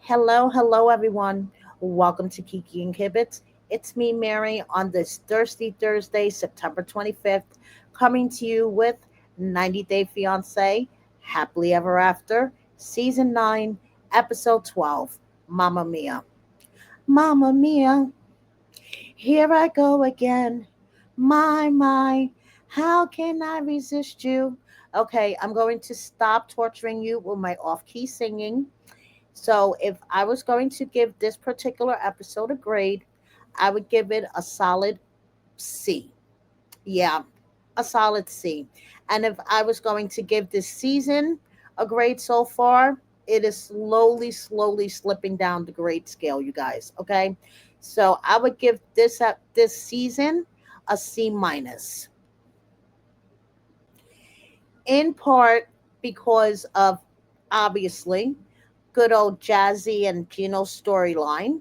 Hello, everyone. Welcome to Kiki and Kibitz. It's me, Mary, on this Thirsty Thursday, September 25th, coming to you with 90 Day Fiancé, Happily Ever After, Season 9, Episode 12, Mamma Mia. Mamma Mia, here I go again. My, how can I resist you? Okay, I'm going to stop torturing you with my off key singing. So if I was going to give this particular episode a grade, I would give it a solid C. Yeah, a solid C. And if I was going to give this season a grade so far, it is slowly slipping down the grade scale, you guys. Okay, so I would give this season a C minus, in part because of obviously good old Jazzy and Gino's storyline.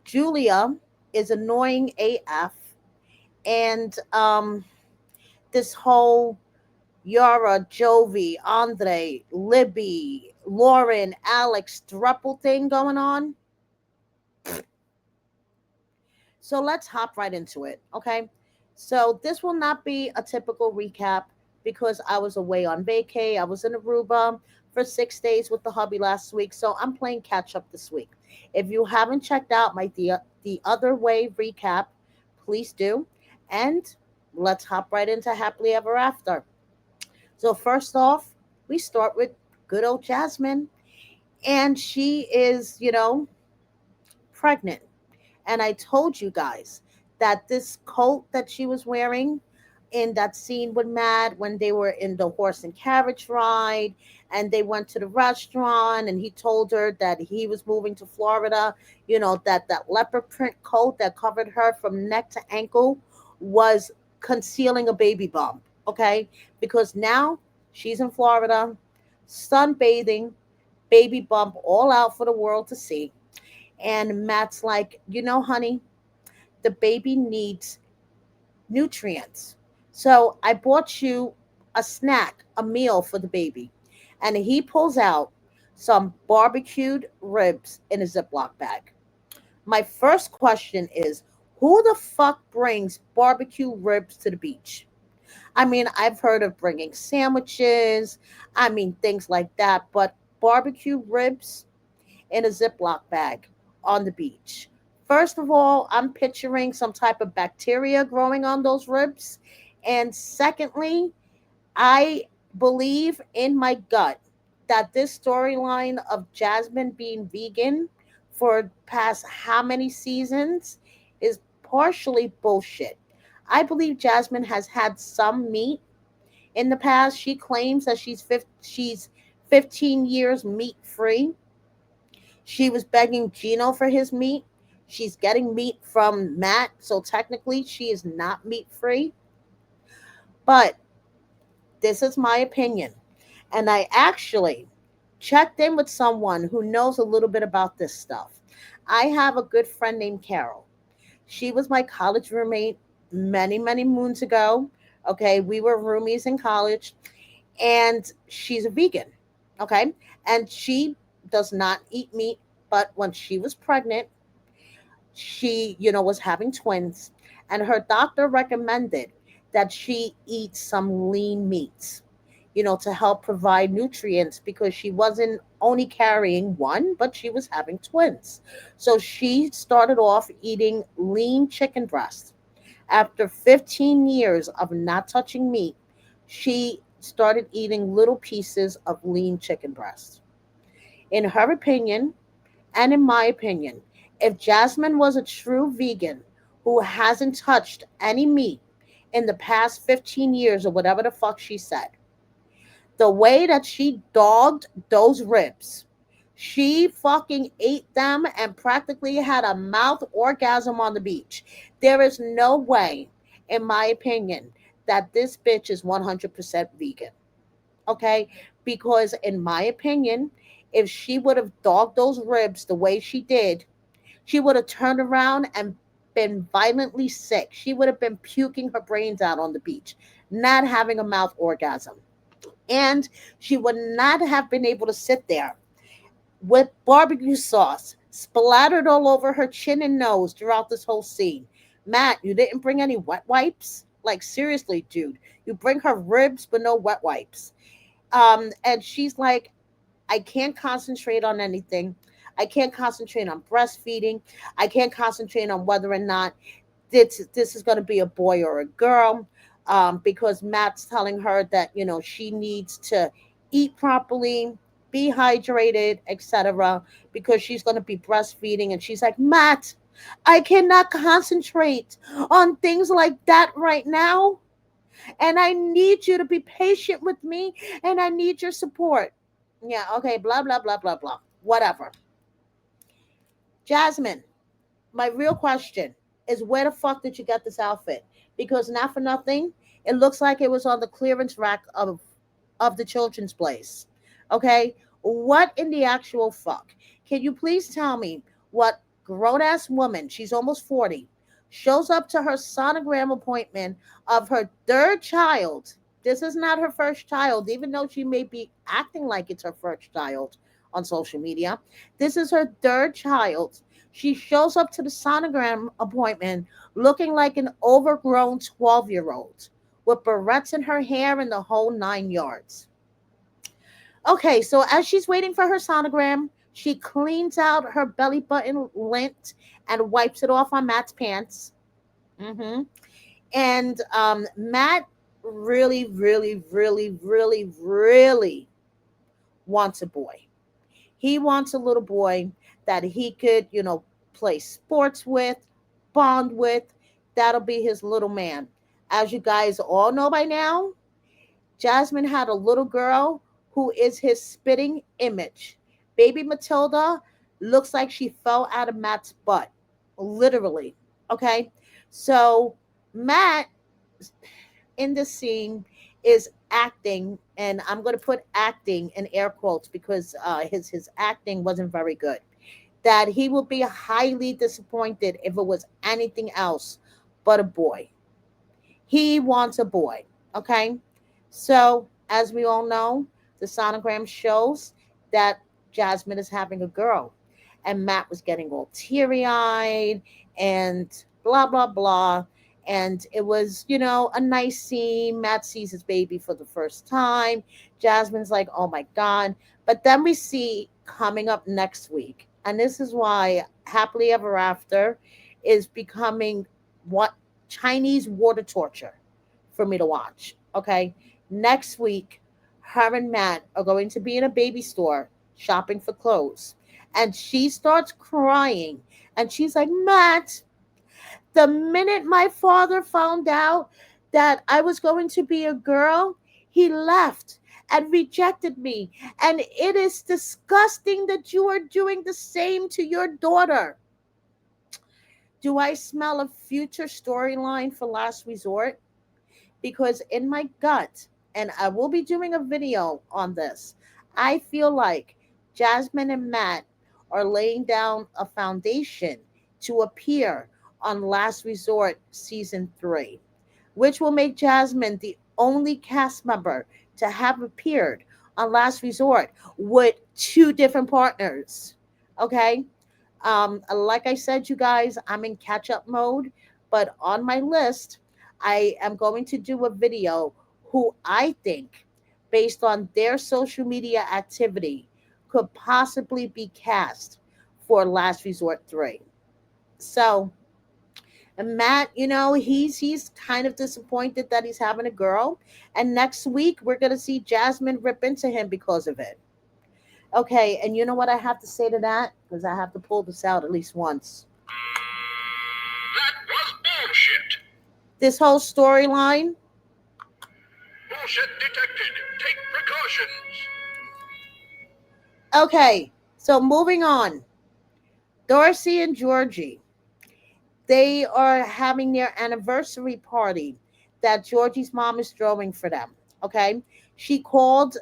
Julia is annoying AF, and this whole Yara, Jovi, Andre, Libby, Lauren, Alex thruple thing going on. So let's hop right into it, okay? So this will not be a typical recap because I was away on vacay. I was in Aruba for 6 days with the hubby last week, so I'm playing catch up this week. If you haven't checked out my the other way recap, please do. And let's hop right into happily ever after. So first off, we start with good old Jasmine, and she is, pregnant. And I told you guys that this coat that she was wearing in that scene with Matt when they were in the horse and carriage ride and they went to the restaurant and he told her that he was moving to Florida, that leopard print coat that covered her from neck to ankle was concealing a baby bump, okay? Because now she's in Florida, sunbathing, baby bump all out for the world to see. And Matt's like, honey, the baby needs nutrients. So I bought you a snack, a meal for the baby. And he pulls out some barbecued ribs in a Ziploc bag. My first question is, who the fuck brings barbecue ribs to the beach? I mean, I've heard of bringing sandwiches, things like that, but barbecue ribs in a Ziploc bag on the beach. First of all, I'm picturing some type of bacteria growing on those ribs. And secondly, I believe in my gut that this storyline of Jasmine being vegan for past how many seasons is partially bullshit. I believe Jasmine has had some meat in the past. She claims that she's 15 years meat free. She was begging Gino for his meat. She's getting meat from Matt, so technically she is not meat free. But this is my opinion. And I actually checked in with someone who knows a little bit about this stuff. I have a good friend named Carol. She was my college roommate many moons ago. Okay, we were roomies in college, and she's a vegan. Okay, and she does not eat meat, but when she was pregnant, she, was having twins, and her doctor recommended that she eat some lean meats, to help provide nutrients because she wasn't only carrying one, but she was having twins. So she started off eating lean chicken breast. After 15 years of not touching meat, she started eating little pieces of lean chicken breast. In her opinion, and in my opinion, if Jasmine was a true vegan who hasn't touched any meat in the past 15 years or whatever the fuck she said, the way that she dogged those ribs, she fucking ate them and practically had a mouth orgasm on the beach. There is no way, in my opinion, that this bitch is 100% vegan. Okay? Because, in my opinion, if she would have dogged those ribs the way she did, she would have turned around and been violently sick. She would have been puking her brains out on the beach, not having a mouth orgasm. And she would not have been able to sit there with barbecue sauce splattered all over her chin and nose throughout this whole scene. Matt, you didn't bring any wet wipes? Like, seriously, dude. You bring her ribs, but no wet wipes. And she's like, I can't concentrate on anything. I can't concentrate on breastfeeding. I can't concentrate on whether or not this is going to be a boy or a girl, because Matt's telling her that she needs to eat properly, be hydrated, etc., because she's going to be breastfeeding. And she's like, Matt, I cannot concentrate on things like that right now, and I need you to be patient with me, and I need your support. Yeah, okay, blah blah blah blah blah, whatever. Jasmine, my real question is, where the fuck did you get this outfit? Because not for nothing, it looks like it was on the clearance rack of the children's place. Okay? What in the actual fuck? Can you please tell me what grown ass woman, she's almost 40, shows up to her sonogram appointment of her third child? This is not her first child, even though she may be acting like it's her first child on social media. This is her third child. She shows up to the sonogram appointment looking like an overgrown 12-year-old with barrettes in her hair and the whole 9 yards. Okay, so as she's waiting for her sonogram, she cleans out her belly button lint and wipes it off on Matt's pants. hmm And Matt really, really, really, really, really wants a boy. He wants a little boy that he could, play sports with, bond with. That'll be his little man. As you guys all know by now, Jasmine had a little girl who is his spitting image. Baby Matilda looks like she fell out of Matt's butt, literally. Okay? So, Matt in this scene is acting, and I'm going to put acting in air quotes because his acting wasn't very good. That he will be highly disappointed if it was anything else but a boy. He wants a boy. Okay, so as we all know, the sonogram shows that Jasmine is having a girl, and Matt was getting all teary eyed and blah blah blah. And it was, a nice scene. Matt sees his baby for the first time. Jasmine's like, oh my God. But then we see coming up next week, and this is why Happily Ever After is becoming what Chinese water torture for me to watch. Okay. Next week, her and Matt are going to be in a baby store shopping for clothes. And she starts crying. And she's like, Matt, the minute my father found out that I was going to be a girl, he left and rejected me. And it is disgusting that you are doing the same to your daughter. Do I smell a future storyline for Last Resort? Because in my gut, and I will be doing a video on this, I feel like Jasmine and Matt are laying down a foundation to appear on Last Resort season 3, which will make Jasmine the only cast member to have appeared on Last Resort with two different partners. Okay? Like I said, you guys, I'm in catch up mode, but on my list, I am going to do a video who I think, based on their social media activity, could possibly be cast for Last Resort 3. So, and Matt, he's kind of disappointed that he's having a girl. And next week, we're going to see Jasmine rip into him because of it. Okay, and you know what I have to say to that? Because I have to pull this out at least once. That was bullshit. This whole storyline. Bullshit detected. Take precautions. Okay, so moving on. Darcey and Georgi, they are having their anniversary party that Georgie's mom is throwing for them. Okay, she called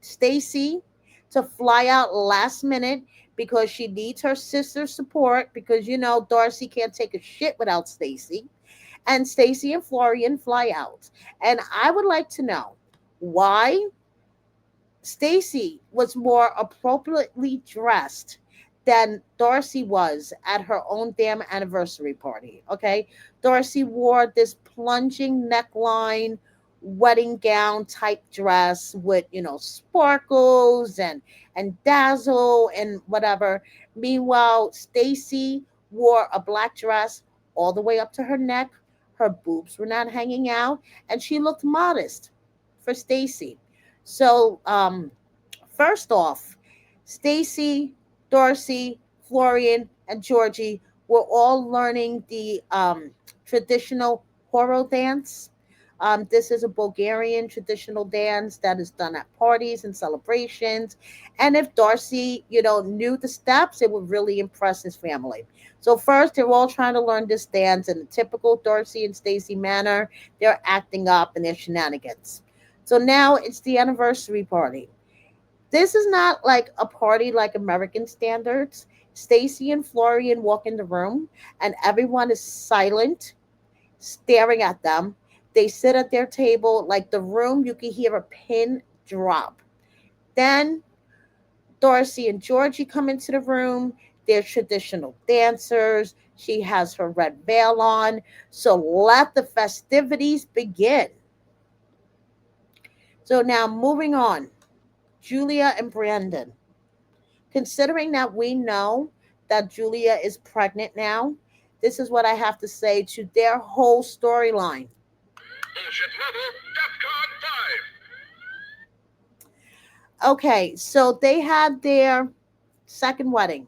Stacy to fly out last minute because she needs her sister's support, because Darcey can't take a shit without Stacy. And Stacy and Florian fly out. And I would like to know why Stacy was more appropriately dressed than Darcey was at her own damn anniversary party. Okay. Darcey wore this plunging neckline wedding gown type dress with, sparkles and dazzle and whatever. Meanwhile, Stacy wore a black dress all the way up to her neck. Her boobs were not hanging out, and she looked modest for Stacy. So, first off, Stacy, Darcey, Florian, and Georgie were all learning the traditional horo dance. This is a Bulgarian traditional dance that is done at parties and celebrations. And if Darcey, knew the steps, it would really impress his family. So first, they're all trying to learn this dance in the typical Darcey and Stacy manner. They're acting up and their shenanigans. So now it's the anniversary party. This is not like a party like American standards. Stacy and Florian walk in the room and everyone is silent, staring at them. They sit at their table like the room you can hear a pin drop. Then Darcey and Georgie come into the room. They're traditional dancers. She has her red veil on. So let the festivities begin. So now moving on. Julia and Brandon. Considering that we know that Julia is pregnant now, this is what I have to say to their whole storyline. Bullshit level DEFCON 5. Okay, so they had their second wedding,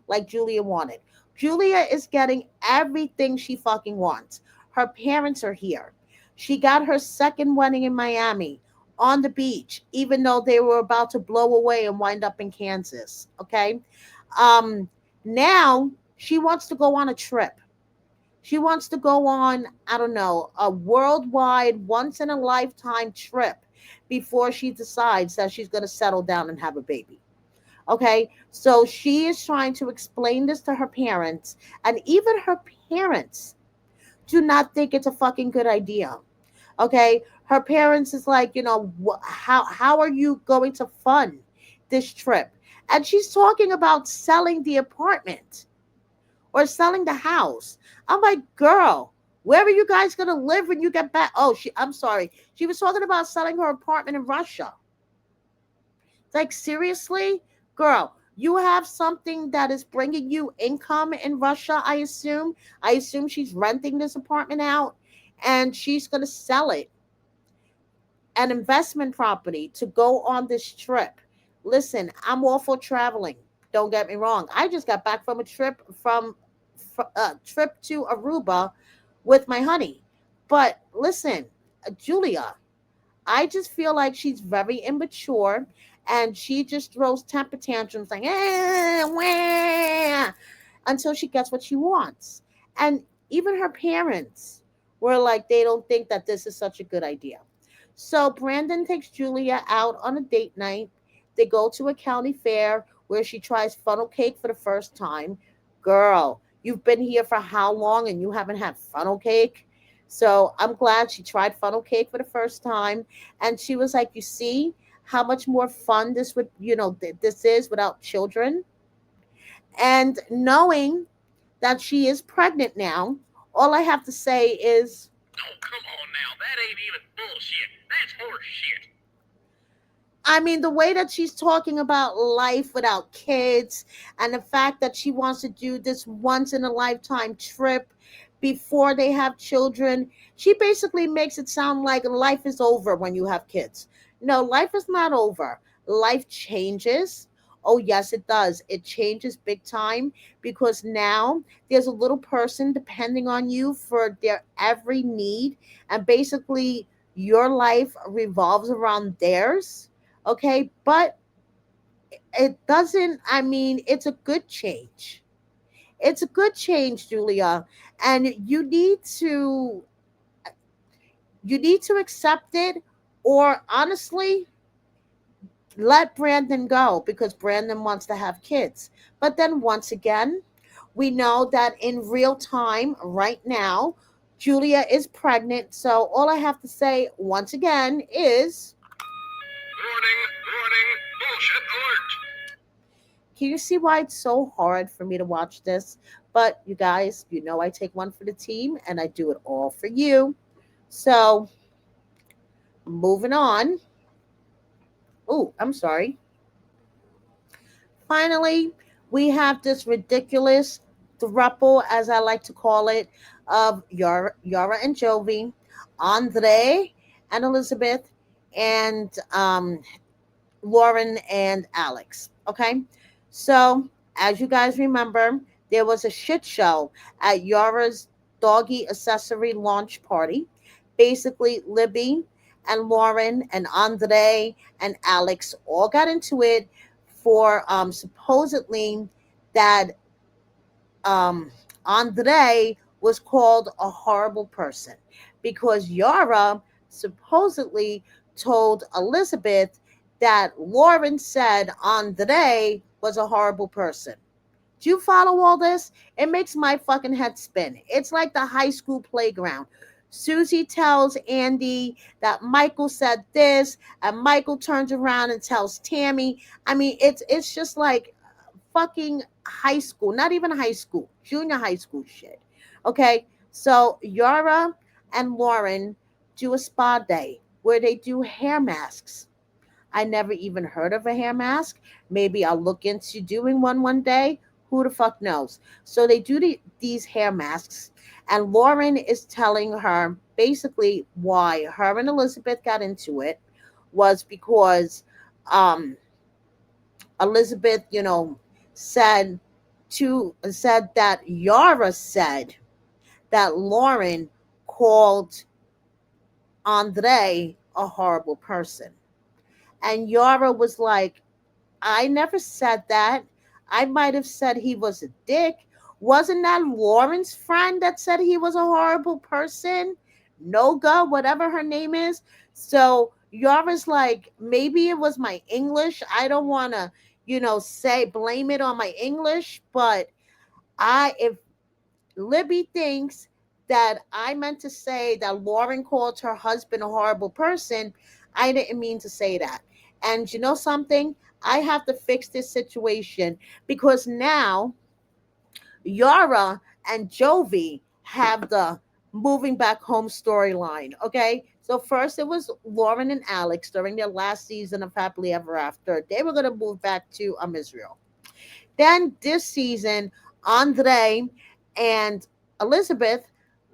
like Julia wanted. Julia is getting everything she fucking wants. Her parents are here. She got her second wedding in Miami on the beach, even though they were about to blow away and wind up in Kansas. Okay. Um, Now she wants to go on a trip. She wants to go on, I don't know, a worldwide, once in a lifetime trip before she decides that she's going to settle down and have a baby. Okay. So she is trying to explain this to her parents, and even her parents do not think it's a fucking good idea. Okay. Her parents is like, how are you going to fund this trip? And she's talking about selling the apartment or selling the house. I'm like, girl, where are you guys gonna live when you get back? Oh, I'm sorry. She was talking about selling her apartment in Russia. Like, seriously? Girl, you have something that is bringing you income in Russia, I assume. I assume she's renting this apartment out and she's gonna sell it, an investment property, to go on this trip. Listen, I'm all for traveling. Don't get me wrong. I just got back from a trip to Aruba with my honey. But listen, Julia, I just feel like she's very immature and she just throws temper tantrums like wah, until she gets what she wants. And even her parents were like, they don't think that this is such a good idea. So Brandon takes Julia out on a date night. They go to a county fair where she tries funnel cake for the first time. Girl, you've been here for how long and you haven't had funnel cake? So I'm glad she tried funnel cake for the first time. And she was like, you see how much more fun this would, this is without children. And knowing that she is pregnant now, all I have to say is, Oh, come on now. That ain't even bullshit. That's horse shit. I mean, the way that she's talking about life without kids and the fact that she wants to do this once in a lifetime trip before they have children, she basically makes it sound like life is over when you have kids. No, life is not over. Life changes. Oh, yes, it does. It changes big time because now there's a little person depending on you for their every need. And basically, your life revolves around theirs. Okay, but it doesn't, I mean, it's a good change. It's a good change, Julia, and you need to accept it, or honestly let Brandon go because Brandon wants to have kids. But then once again, we know that in real time right now Julia is pregnant. So all I have to say once again is Warning, Warning, bullshit alert. Can you see why it's so hard for me to watch this? But you guys, you know I take one for the team and I do it all for you. So, moving on. Oh, I'm sorry. Finally, we have this ridiculous thruple, as I like to call it, of Yara and Jovi, Andre and Elizabeth, and Lauren and Alex. Okay. So, as you guys remember, there was a shit show at Yara's doggy accessory launch party. Basically, Libby and Lauren and Andre and Alex all got into it for supposedly that um, Andre was called a horrible person because Yara supposedly told Elizabeth that Lauren said Andre was a horrible person. Do you follow all this? It makes my fucking head spin. It's like the high school playground. Susie tells Andy that Michael said this, and Michael turns around and tells Tammy. I mean, it's just like fucking high school, not even high school, junior high school shit. Okay, so Yara and Lauren do a spa day where they do hair masks. I never even heard of a hair mask. Maybe I'll look into doing one day. Who the fuck knows? So they do these hair masks, and Lauren is telling her basically why her and Elizabeth got into it was because um, Elizabeth, said said that Yara said that Lauren called Andre a horrible person. And Yara was like, I never said that. I might have said he was a dick. Wasn't that Lauren's friend that said he was a horrible person? Noga, whatever her name is. So Yara's like, maybe it was my English. I don't want to, say blame it on my English, but if Libby thinks that I meant to say that Lauren called her husband a horrible person, I didn't mean to say that. And you know something? I have to fix this situation because now Yara and Jovi have the moving back home storyline. Okay. So first it was Lauren and Alex during their last season of Happily Ever After. They were going to move back to Israel. Then this season, Andre and Elizabeth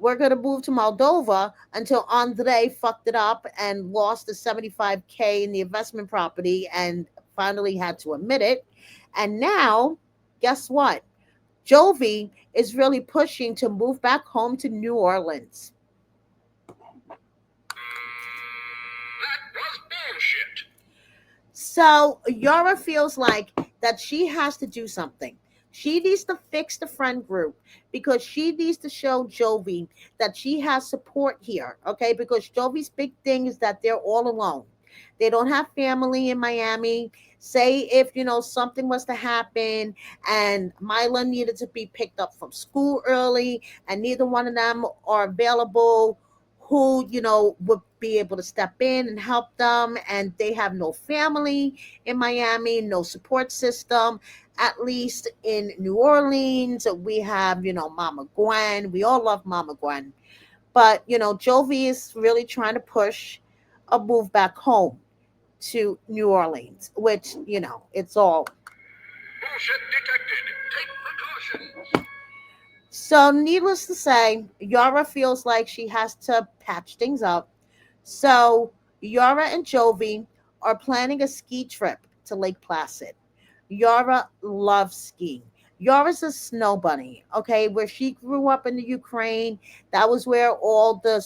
were going to move to Moldova until Andre fucked it up and lost the 75K in the investment property and finally had to admit it. And now, guess what? Jovi is really pushing to move back home to New Orleans. That was bullshit. So Yara feels like that she has to do something. She needs to fix the friend group because she needs to show Jovi that she has support here. Okay, because Jovi's big thing is that they're all alone. They don't have family in Miami. Say if something was to happen and Mila needed to be picked up from school early and neither one of them are available, who would be able to step in and help them, and they have no family in Miami, no support system. At least in New Orleans we have Mama Gwen. We all love Mama Gwen, but Jovi is really trying to push a move back home to New Orleans, which it's all. Bullshit detected. Take precautions. So needless to say, Yara feels like she has to patch things up. So Yara and Jovi are planning a ski trip to Lake Placid. Yara loves skiing. Yara's a snow bunny, okay? Where she grew up in the Ukraine, that was where all the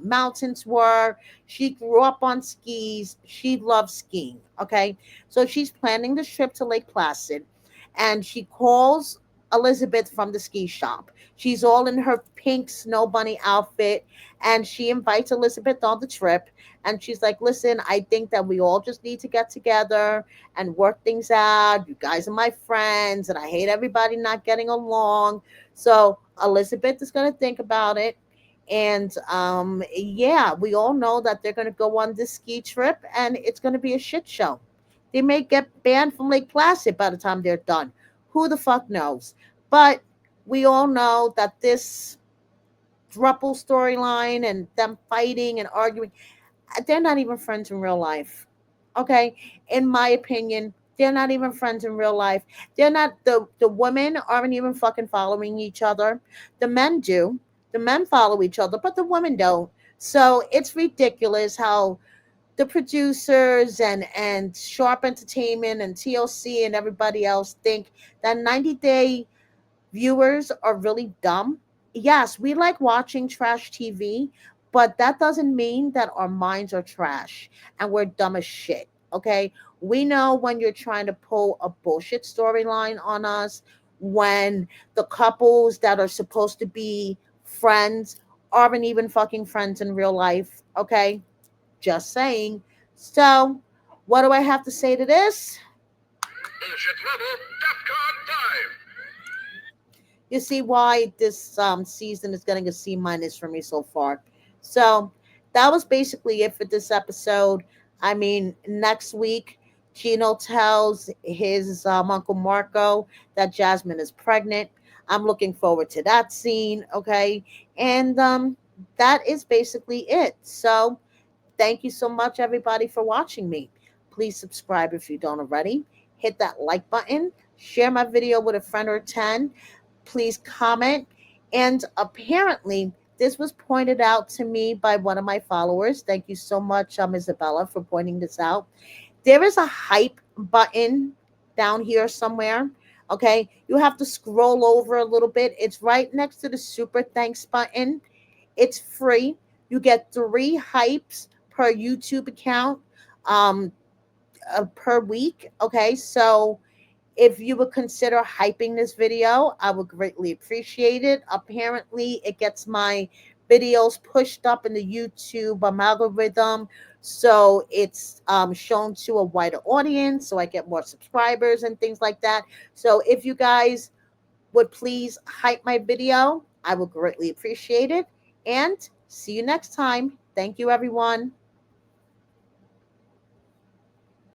mountains were. She grew up on skis. She loves skiing, okay? So she's planning the trip to Lake Placid, and she calls Elizabeth from the ski shop. She's all in her pink snow bunny outfit, and she invites Elizabeth on the trip. And she's like, listen, I think that we all just need to get together and work things out. You guys are my friends, and I hate everybody not getting along. So Elizabeth is going to think about it. And yeah, we all know that they're going to go on this ski trip, and it's going to be a shit show. They may get banned from Lake Placid by the time they're done. Who the fuck knows? But we all know that this throuple storyline and them fighting and arguing, they're not even friends in real life. Okay? In my opinion, they're not even friends in real life. They're not the women aren't even fucking following each other. The men do. The men follow each other, but the women don't. So it's ridiculous how the producers and Sharp Entertainment and TLC and everybody else think that 90 Day viewers are really dumb. Yes, we like watching trash TV, but that doesn't mean that our minds are trash and we're dumb as shit. Okay? We know when you're trying to pull a bullshit storyline on us, when the couples that are supposed to be friends aren't even fucking friends in real life. Okay? Just saying. So, what do I have to say to this? Bullshit level DEFCON 5. You see why this season is getting a C minus for me so far. So that was basically it for this episode. I mean, next week, Gino tells his Uncle Marco that Jasmine is pregnant. I'm looking forward to that scene. Okay, and that is basically it. So thank you so much, everybody, for watching me. Please subscribe if you don't already. Hit that like button. Share my video with a friend or 10. Please comment. And apparently, this was pointed out to me by one of my followers. Thank you so much, Isabella, for pointing this out. There is a hype button down here somewhere. Okay, you have to scroll over a little bit. It's right next to the super thanks button. It's free. You get 3 hypes per YouTube account um, per week. Okay, so if you would consider hyping this video, I would greatly appreciate it. Apparently, it gets my videos pushed up in the YouTube algorithm, so it's shown to a wider audience, so I get more subscribers and things like that. So if you guys would please hype my video, I would greatly appreciate it. And see you next time. Thank you, everyone.